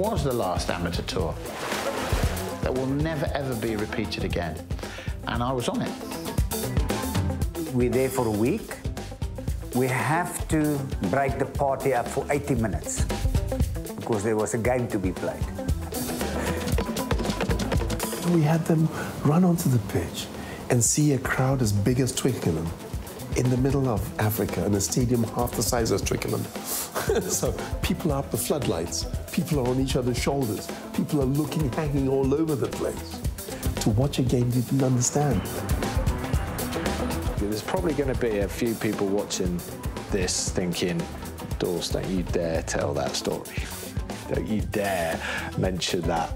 was the last amateur tour that will never, ever be repeated again. And I was on it. We're there for a week. We have to break the party up for 80 minutes because there was a game to be played. We had them run onto the pitch and see a crowd as big as Twickenham in the middle of Africa in a stadium half the size as Twickenham. So people are up the floodlights, people are on each other's shoulders, people are looking, hanging all over the place to watch a game they didn't understand. There's probably going to be a few people watching this thinking, Dawes, don't you dare tell that story. Don't you dare mention that.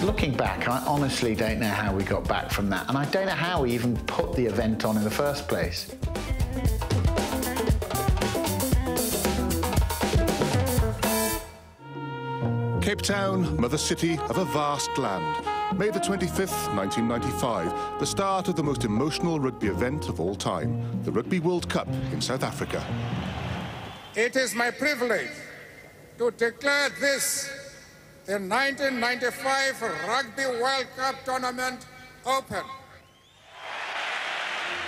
Looking back, I honestly don't know how we got back from that, and I don't know how we even put the event on in the first place. Cape Town, mother city of a vast land. May the 25th, 1995, the start of the most emotional rugby event of all time, the Rugby World Cup in South Africa. It is my privilege to declare this the 1995 Rugby World Cup tournament open.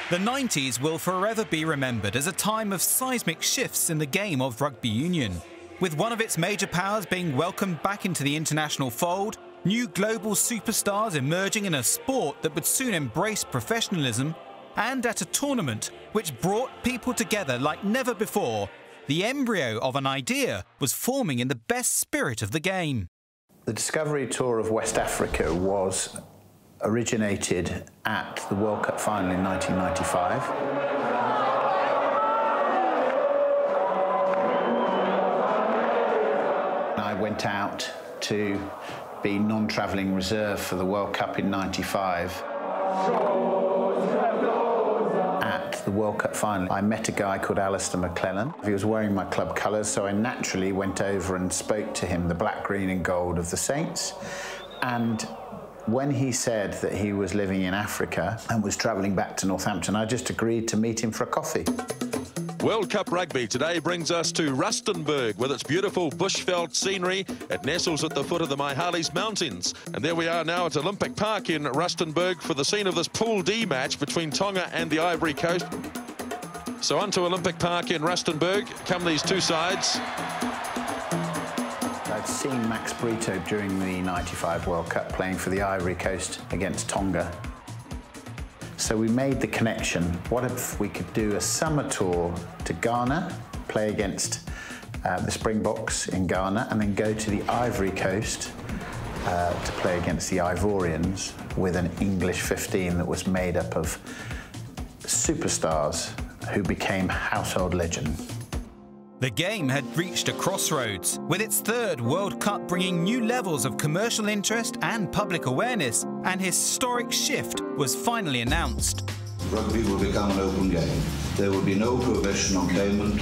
The 90s will forever be remembered as a time of seismic shifts in the game of rugby union. With one of its major powers being welcomed back into the international fold, new global superstars emerging in a sport that would soon embrace professionalism, and at a tournament which brought people together like never before, the embryo of an idea was forming in the best spirit of the game. The Discovery Tour of West Africa was originated at the World Cup final in 1995. I went out to be non-travelling reserve for the World Cup in 95. At the World Cup final, I met a guy called Alistair McClellan. He was wearing my club colours, so I naturally went over and spoke to him, the black, green and gold of the Saints. And when he said that he was living in Africa and was travelling back to Northampton, I just agreed to meet him for a coffee. World Cup rugby today brings us to Rustenburg with its beautiful bushveld scenery. It nestles at the foot of the Myhales Mountains. And there we are now at Olympic Park in Rustenburg for the scene of this Pool D match between Tonga and the Ivory Coast. So on to Olympic Park in Rustenburg come these two sides. I'd seen Max Brito during the 95 World Cup playing for the Ivory Coast against Tonga. So we made the connection. What if we could do a summer tour to Ghana, play against the Springboks in Ghana, and then go to the Ivory Coast to play against the Ivorians with an English 15 that was made up of superstars who became household legends. The game had reached a crossroads, with its third World Cup bringing new levels of commercial interest and public awareness. An historic shift was finally announced. Rugby will become an open game. There will be no prohibition on payment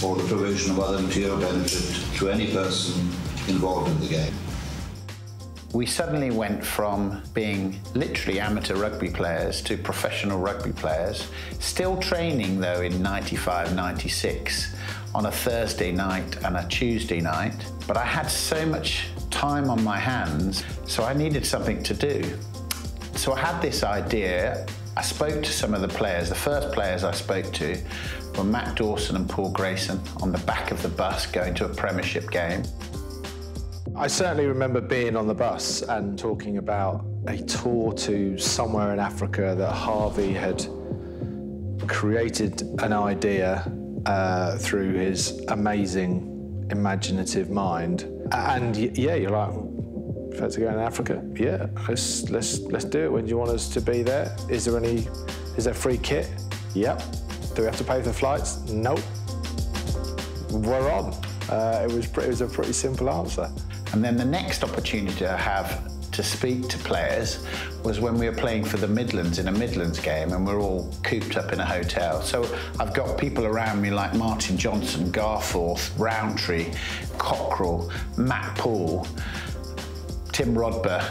or the provision of other material benefit to any person involved in the game. We suddenly went from being literally amateur rugby players to professional rugby players, still training though in 95, 96 on a Thursday night and a Tuesday night. But I had so much time on my hands, so I needed something to do. So I had this idea. I spoke to some of the players. The first players I spoke to were Matt Dawson and Paul Grayson on the back of the bus going to a Premiership game. I certainly remember being on the bus and talking about a tour to somewhere in Africa that Harvey had created an idea through his amazing imaginative mind. And yeah, you're like, fancy going to Africa? Yeah, let's do it. When do you want us to be there? Is there free kit? Yep. Do we have to pay for flights? Nope. We're on. It was a pretty simple answer. And then the next opportunity I have to speak to players was when we were playing for the Midlands in a Midlands game, and we're all cooped up in a hotel. So I've got people around me like Martin Johnson, Garforth, Rowntree, Cockrell, Matt Poole, Tim Rodber,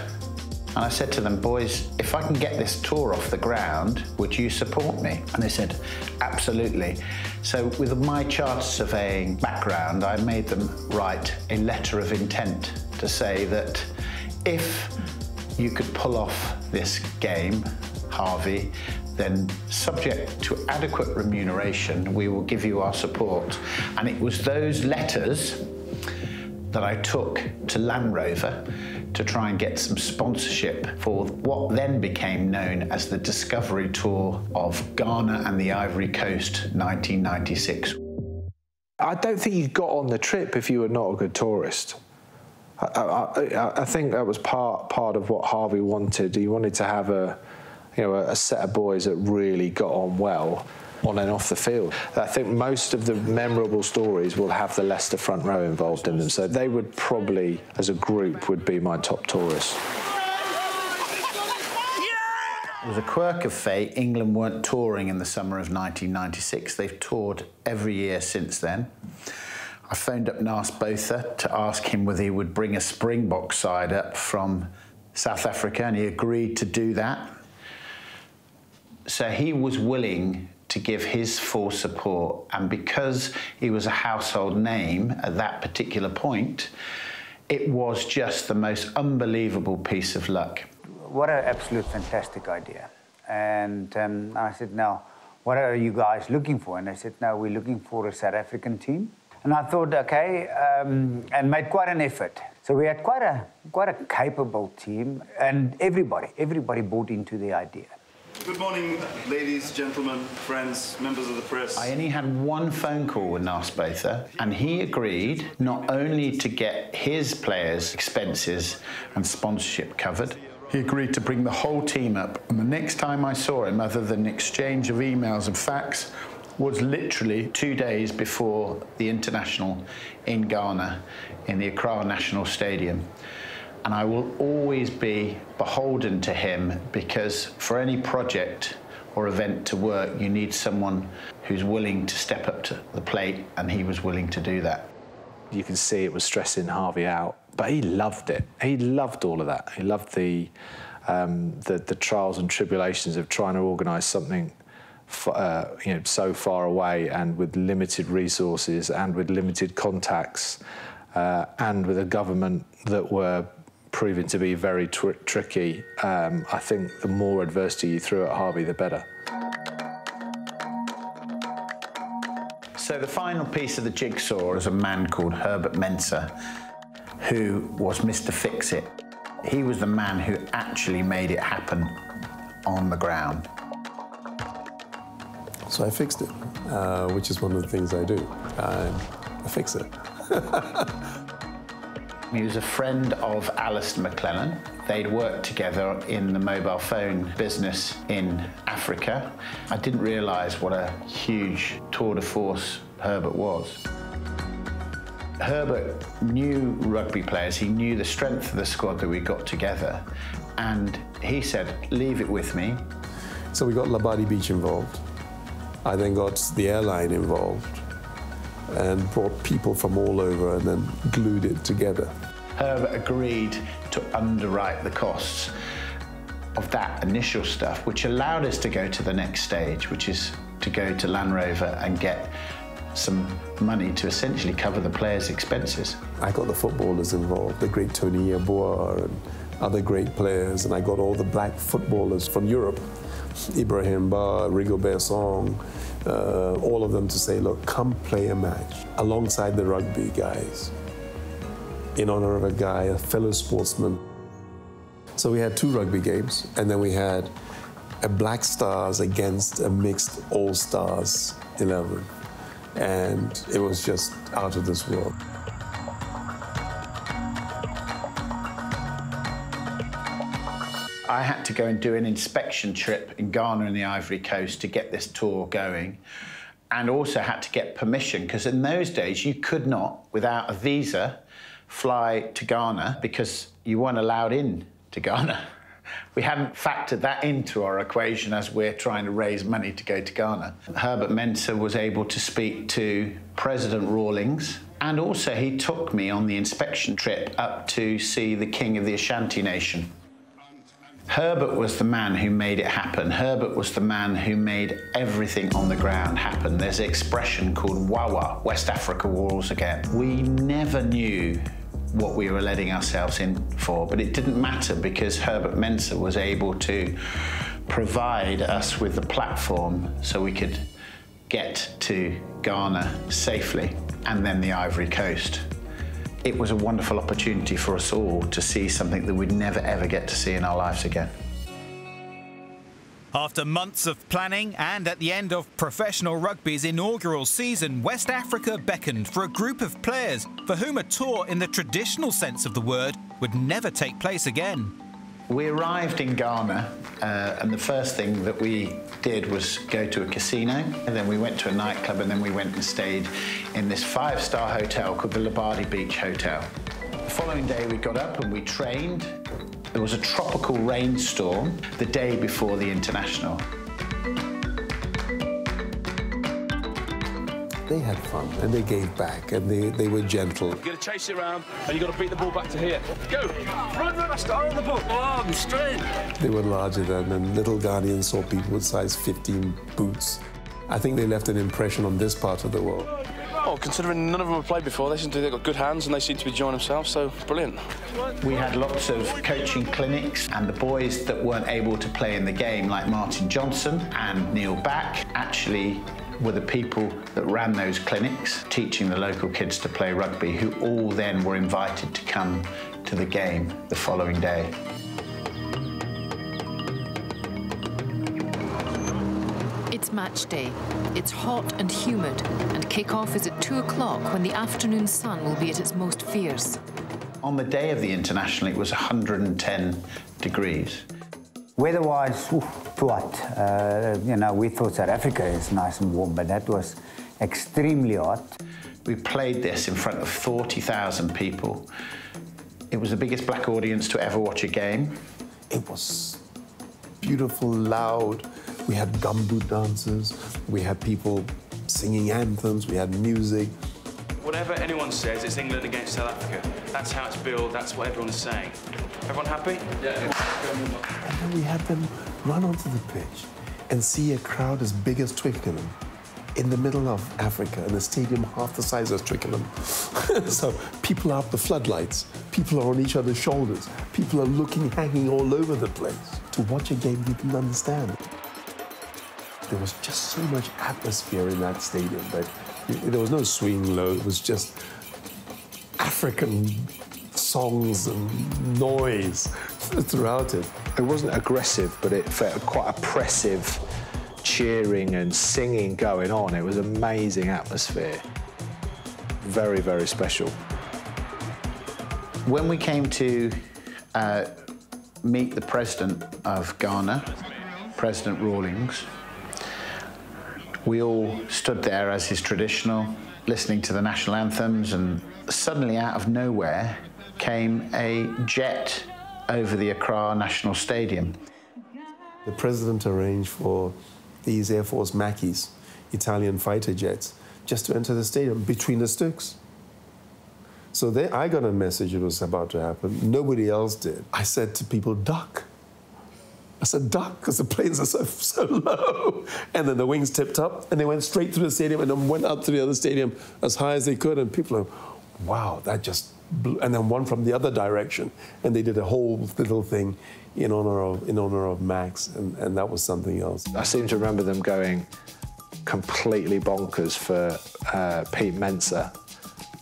And I said to them, boys, if I can get this tour off the ground, would you support me? And they said, absolutely. So with my chartered surveying background, I made them write a letter of intent to say that if you could pull off this game, Harvey, then subject to adequate remuneration, we will give you our support. And it was those letters that I took to Land Rover to try and get some sponsorship for what then became known as the Discovery Tour of Ghana and the Ivory Coast, 1996. I don't think you got on the trip if you were not a good tourist. I think that was part of what Harvey wanted. He wanted to have a set of boys that really got on well on and off the field. I think most of the memorable stories will have the Leicester front row involved in them, so they would probably, as a group, would be my top tourists. It was a quirk of fate. England weren't touring in the summer of 1996. They've toured every year since then. I phoned up Nas Botha to ask him whether he would bring a Springbok side up from South Africa, and he agreed to do that. So he was willing to give his full support, and because he was a household name at that particular point, it was just the most unbelievable piece of luck. What an absolute fantastic idea. And I said, now, what are you guys looking for? And they said, no, we're looking for a South African team. And I thought, okay, and made quite an effort. So we had quite a capable team, and everybody bought into the idea. Good morning, ladies, gentlemen, friends, members of the press. I only had one phone call with Nas Botha, and he agreed not only to get his players' expenses and sponsorship covered, he agreed to bring the whole team up. And the next time I saw him, other than exchange of emails and fax, was literally 2 days before the international in Ghana, in the Accra National Stadium. And I will always be beholden to him, because for any project or event to work, you need someone who's willing to step up to the plate, and he was willing to do that. You can see it was stressing Harvey out, but he loved it. He loved all of that. He loved the trials and tribulations of trying to organise something so far away and with limited resources and with limited contacts and with a government that were proving to be very tricky. I think the more adversity you threw at Harvey, the better. So the final piece of the jigsaw is a man called Herbert Mensah, who was Mr. Fix-It. He was the man who actually made it happen on the ground. So I fixed it, which is one of the things I do. I fix it. He was a friend of Alistair McLellan. They'd worked together in the mobile phone business in Africa. I didn't realise what a huge tour de force Herbert was. Herbert knew rugby players, he knew the strength of the squad that we got together, and he said, leave it with me. So we got Labadi Beach involved. I then got the airline involved and brought people from all over and then glued it together. Herbert agreed to underwrite the costs of that initial stuff, which allowed us to go to the next stage, which is to go to Land Rover and get some money to essentially cover the players' expenses. I got the footballers involved, the great Tony Yeboah and other great players, and I got all the black footballers from Europe, Ibrahim Ba, Rigobert Song, all of them to say, look, come play a match alongside the rugby guys in honor of a guy, a fellow sportsman. So we had 2 rugby games, and then we had a Black Stars against a mixed All-Stars 11. And it was just out of this world. I had to go and do an inspection trip in Ghana and the Ivory Coast to get this tour going, and also had to get permission, because in those days you could not, without a visa, fly to Ghana because you weren't allowed in to Ghana. We hadn't factored that into our equation as we're trying to raise money to go to Ghana. Herbert Mensah was able to speak to President Rawlings, and also he took me on the inspection trip up to see the King of the Ashanti Nation. Herbert was the man who made it happen. Herbert was the man who made everything on the ground happen. There's an expression called Wawa, West Africa Wars again. We never knew what we were letting ourselves in for, but it didn't matter because Herbert Mensah was able to provide us with the platform so we could get to Ghana safely and then the Ivory Coast. It was a wonderful opportunity for us all to see something that we'd never ever get to see in our lives again. After months of planning and at the end of professional rugby's inaugural season, West Africa beckoned for a group of players for whom a tour in the traditional sense of the word would never take place again. We arrived in Ghana and the first thing that we did was go to a casino, and then we went to a nightclub, and then we went and stayed in this 5-star hotel called the Labadi Beach Hotel. The following day we got up and we trained. There was a tropical rainstorm the day before the international. They had fun and they gave back and they were gentle. You've got to chase it around and you've got to beat the ball back to here. Go! Run, master, on the ball! Oh, I'm straight! They were larger than, and little Ghanaians saw people with size 15 boots. I think they left an impression on this part of the world. Oh, considering none of them have played before, they seem to, they've got good hands and they seem to be enjoying themselves, so brilliant. We had lots of coaching clinics, and the boys that weren't able to play in the game, like Martin Johnson and Neil Back, actually were the people that ran those clinics, teaching the local kids to play rugby, who all then were invited to come to the game the following day. It's match day. It's hot and humid, and kick-off is at 2 o'clock when the afternoon sun will be at its most fierce. On the day of the international, it was 110 degrees. Weather-wise, too hot. You know, we thought South Africa is nice and warm, but that was extremely hot. We played this in front of 40,000 people. It was the biggest black audience to ever watch a game. It was beautiful, loud. We had gumboot dancers. We had people singing anthems. We had music. Whatever anyone says, it's England against South Africa. That's how it's billed. That's what everyone is saying. Everyone happy? Yeah. And then we had them run onto the pitch and see a crowd as big as Twickenham in the middle of Africa, in a stadium half the size of Twickenham. So people are up the floodlights. People are on each other's shoulders. People are looking, hanging all over the place. To watch a game you didn't understand. There was just so much atmosphere in that stadium that there was no swing low. It was just African songs and noise throughout it. It wasn't aggressive, but it felt quite oppressive, cheering and singing going on. It was an amazing atmosphere. Very, very special. When we came to meet the president of Ghana, President Rawlings, we all stood there, as is traditional, listening to the national anthems, and suddenly out of nowhere came a jet over the Accra National Stadium. The president arranged for these Air Force Macchis, Italian fighter jets, just to enter the stadium between the sticks. So I got a message it was about to happen. Nobody else did. I said to people, duck. I said, duck, because the planes are so low. And then the wings tipped up, and they went straight through the stadium and then went up to the other stadium as high as they could. And people are, wow, that just blew. And then one from the other direction. And they did a whole little thing in honor of Max, and that was something else. I seem to remember them going completely bonkers for Pete Mensah,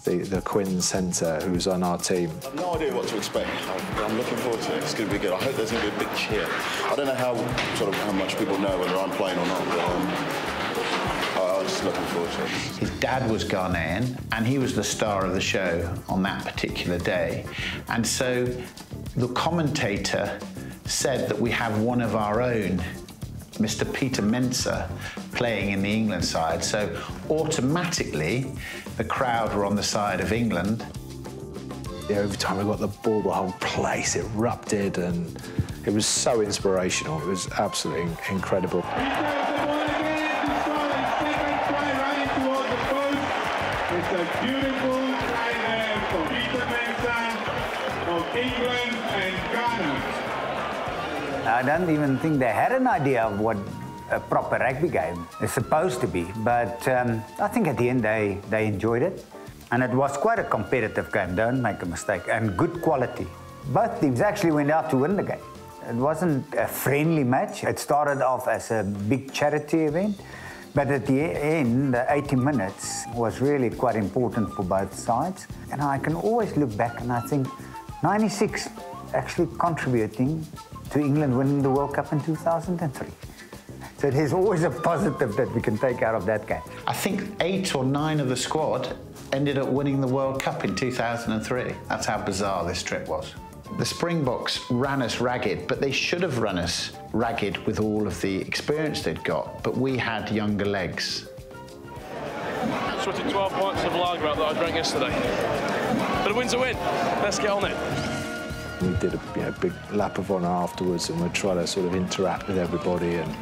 the Quinn centre, who's on our team. I've no idea what to expect. I'm looking forward to it. It's going to be good. I hope there's going to be a big cheer. I don't know how much people know whether I'm playing or not, but I'm just looking forward to it. His dad was Ghanaian, and he was the star of the show on that particular day. And so the commentator said that we have one of our own, Mr. Peter Mensah, playing in the England side. So automatically, the crowd were on the side of England. Yeah, every time we got the ball, the whole place erupted, and it was so inspirational. It was absolutely incredible. It's a beautiful night there for Peter Mensah of England and Ghana. I don't even think they had an idea of what a proper rugby game is supposed to be. But I think at the end they enjoyed it. And it was quite a competitive game, don't make a mistake, and good quality. Both teams actually went out to win the game. It wasn't a friendly match. It started off as a big charity event, but at the end, the 80 minutes was really quite important for both sides. And I can always look back and I think 96 actually contributing to England winning the World Cup in 2003. So there's always a positive that we can take out of that game. I think 8 or 9 of the squad ended up winning the World Cup in 2003. That's how bizarre this trip was. The Springboks ran us ragged, but they should have run us ragged with all of the experience they'd got, but we had younger legs. Sorted 12 pints of lager out that I drank yesterday. But a win's a win. Let's get on it. We did a big lap of honour afterwards, and we'd try to sort of interact with everybody, and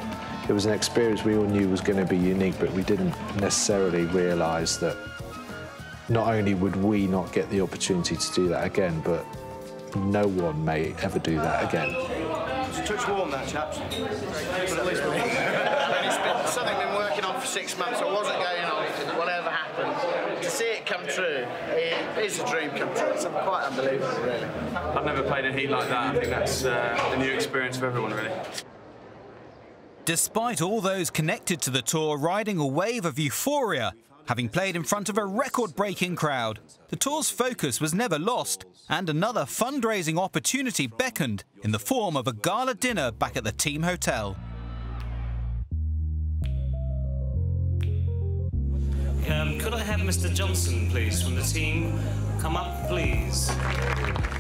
it was an experience we all knew was going to be unique, but we didn't necessarily realise that not only would we not get the opportunity to do that again, but no one may ever do that again. It's a touch warm, that, chaps. It's something I've been working on for 6 months. I wasn't going on whatever happened. To see it come true, it is a dream come true. It's quite unbelievable, really. I've never played a heat like that. I think that's a new experience for everyone, really. Despite all those connected to the tour riding a wave of euphoria, having played in front of a record-breaking crowd, the tour's focus was never lost, and another fundraising opportunity beckoned in the form of a gala dinner back at the team hotel. Could I have Mr. Johnson, please, from the team, come up, please?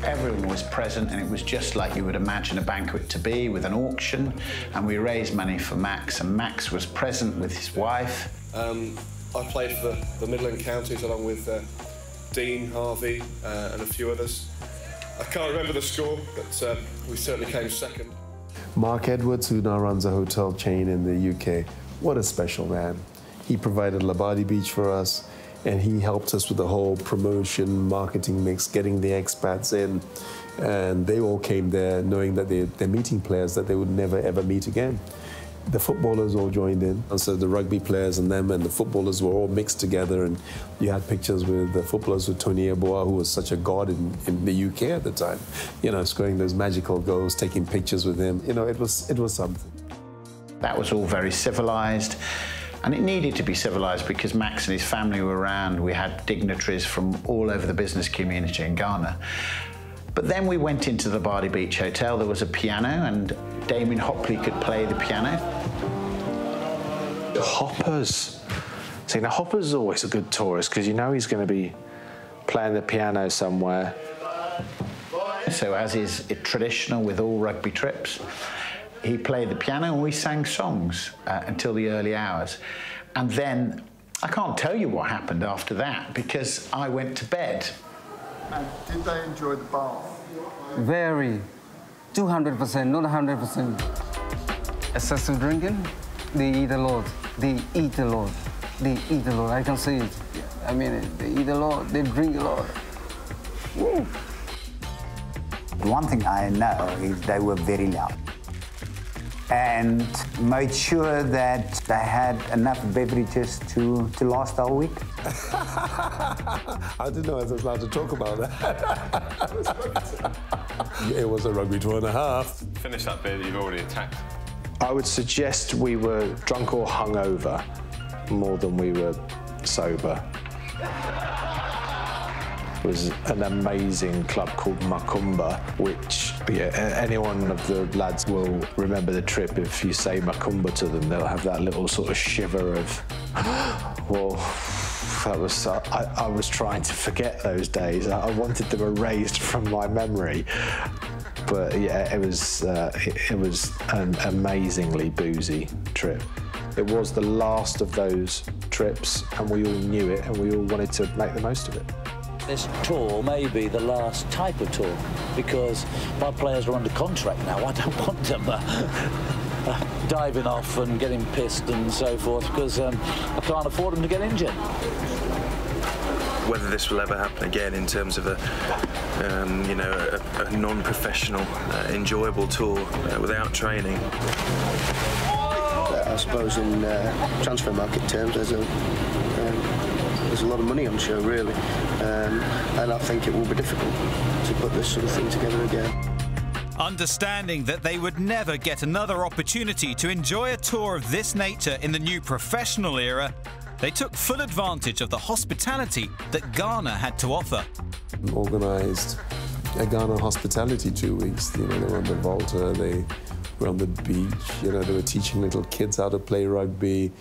Everyone was present, and it was just like you would imagine a banquet to be, with an auction, and we raised money for Max, and Max was present with his wife. I played for the Midland Counties along with Dean, Harvey and a few others. I can't remember the score, but we certainly came second. Mark Edwards, who now runs a hotel chain in the UK, what a special man. He provided Labadi Beach for us, and he helped us with the whole promotion, marketing mix, getting the expats in. And they all came there knowing that they're meeting players that they would never, ever meet again. The footballers all joined in, and so the rugby players and them and the footballers were all mixed together, and you had pictures with the footballers with Tony Yeboah, who was such a god in the UK at the time, you know, scoring those magical goals, taking pictures with him. You know, it was something. That was all very civilised, and it needed to be civilised because Max and his family were around. We had dignitaries from all over the business community in Ghana. But then we went into the Bardi Beach Hotel. There was a piano, and Damien Hopley could play the piano. Hoppers. See, now Hoppers is always a good tourist because you know he's going to be playing the piano somewhere. So as is traditional with all rugby trips, he played the piano and we sang songs until the early hours. And then I can't tell you what happened after that because I went to bed. And did they enjoy the bath? Very. 200%, not 100%. Excessive drinking, they eat a lot. They eat a lot. They eat a lot. I can see it. I mean, they eat a lot. They drink a lot. Woo. One thing I know is they were very loud and made sure that they had enough beverages to last all week. I didn't know I was allowed to talk about that. It was a rugby 2.5. Finish that beer that you've already attacked. I would suggest we were drunk or hungover more than we were sober. Was an amazing club called Macumba, which anyone of the lads will remember the trip. If you say Macumba to them, they'll have that little sort of shiver of, well, that was. I was trying to forget those days. I wanted them erased from my memory. But yeah, it was an amazingly boozy trip. It was the last of those trips, and we all knew it, and we all wanted to make the most of it. This tour may be the last type of tour because my players are under contract now. I don't want them diving off and getting pissed and so forth because I can't afford them to get injured. whether this will ever happen again in terms of a non-professional, enjoyable tour without training. I suppose in transfer market terms, there's a lot of money on show, really, and I think it will be difficult to put this sort of thing together again. Understanding that they would never get another opportunity to enjoy a tour of this nature in the new professional era, they took full advantage of the hospitality that Ghana had to offer. Organised a Ghana hospitality 2 weeks. They were on the Volta, they were on the beach, they were teaching little kids how to play rugby,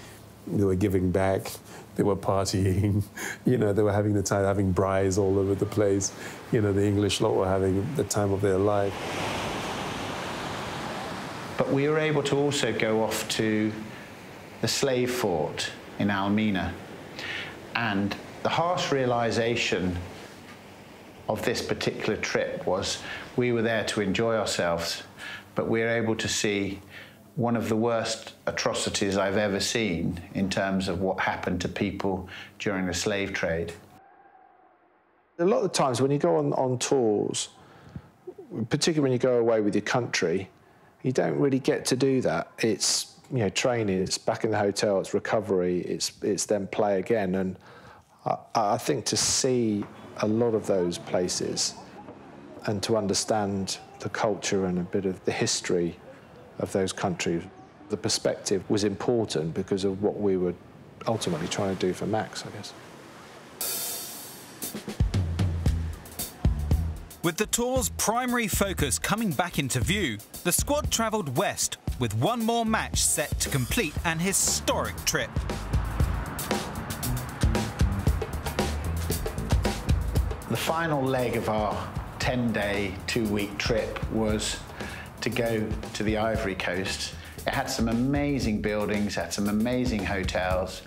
they were giving back, they were partying, they were having the time, having braais all over the place. The English lot were having the time of their life. But we were able to also go off to the slave fort in Almina. And the harsh realisation of this particular trip was we were there to enjoy ourselves, but we were able to see one of the worst atrocities I've ever seen in terms of what happened to people during the slave trade. A lot of times when you go on tours, particularly when you go away with your country, you don't really get to do that. It's training, it's back in the hotel, it's recovery, it's then play again. And I think to see a lot of those places and to understand the culture and a bit of the history of those countries, the perspective was important because of what we were ultimately trying to do for Max, I guess. With the tour's primary focus coming back into view, the squad travelled west with one more match set to complete an historic trip. The final leg of our 10-day, 2-week trip was to go to the Ivory Coast. It had some amazing buildings, had some amazing hotels.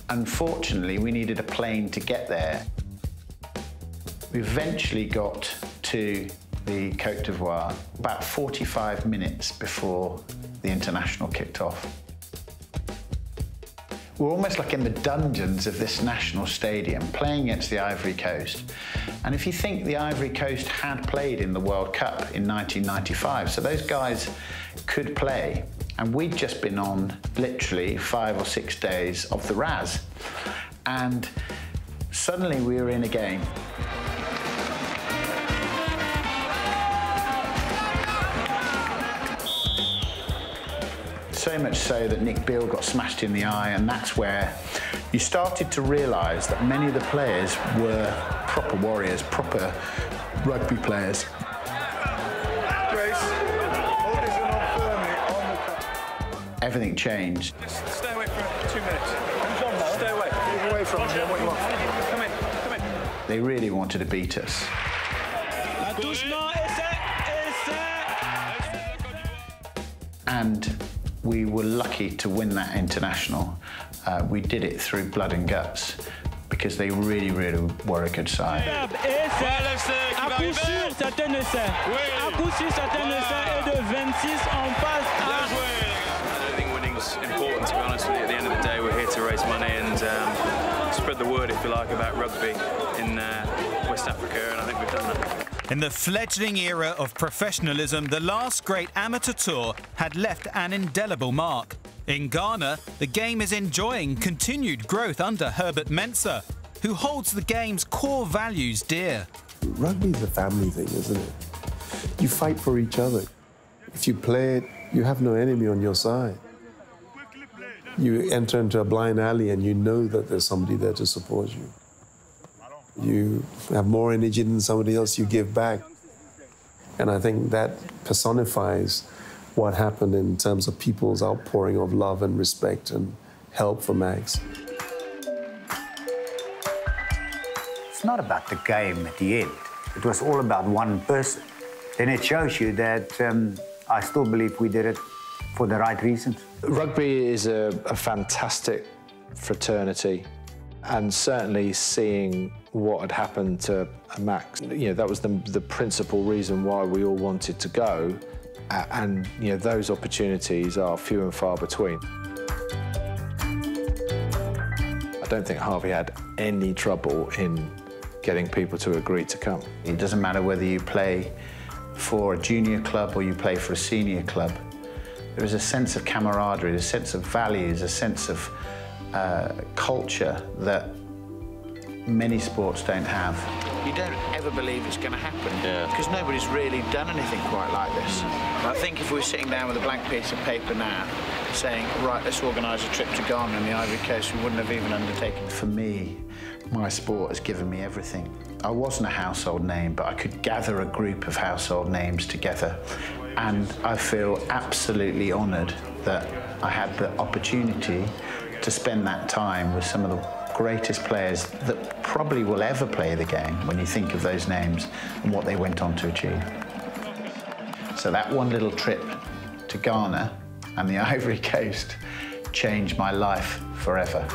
Unfortunately, we needed a plane to get there. We eventually got to the Côte d'Ivoire about 45 minutes before the international kicked off. We're almost like in the dungeons of this national stadium, playing against the Ivory Coast. And if you think the Ivory Coast had played in the World Cup in 1995, so those guys could play. And we'd just been on literally 5 or 6 days of the RAS. And suddenly we were in a game. So much so that Nick Beale got smashed in the eye, and that's where you started to realise that many of the players were proper warriors, proper rugby players. Everything changed. Stay away for 2 minutes. Stay away. Move away from him. What you want? Come in. Come in. They really wanted to beat us. And we were lucky to win that international. We did it through blood and guts because they really, really were a good side. À coup sûr, c'était nécessaire. À coup sûr, c'était nécessaire. Et de 26, on passe à... I don't think winning's important, to be honest with you. At the end of the day, we're here to raise money and spread the word, if you like, about rugby in West Africa, and I think we've done that. In the fledgling era of professionalism, the last great amateur tour had left an indelible mark. In Ghana, the game is enjoying continued growth under Herbert Mensah, who holds the game's core values dear. Rugby is a family thing, isn't it? You fight for each other. If you play it, you have no enemy on your side. You enter into a blind alley and you know that there's somebody there to support you. You have more energy than somebody else, you give back. And I think that personifies what happened in terms of people's outpouring of love and respect and help for Max. It's not about the game at the end. It was all about one person. Then it shows you that I still believe we did it for the right reasons. Rugby is a fantastic fraternity, and certainly seeing what had happened to Max, that was the principal reason why we all wanted to go, and those opportunities are few and far between. I don't think Harvey had any trouble in getting people to agree to come. It doesn't matter whether you play for a junior club or you play for a senior club. There is a sense of camaraderie, a sense of values, a sense of culture that many sports don't have. You don't ever believe it's going to happen because nobody's really done anything quite like this. I think if we were sitting down with a blank piece of paper now saying, right, let's organise a trip to Ghana and the Ivory Coast, we wouldn't have even undertaken it. For me, my sport has given me everything. I wasn't a household name, but I could gather a group of household names together, and I feel absolutely honoured that I had the opportunity to spend that time with some of the greatest players that probably will ever play the game when you think of those names and what they went on to achieve. So that one little trip to Ghana and the Ivory Coast changed my life forever.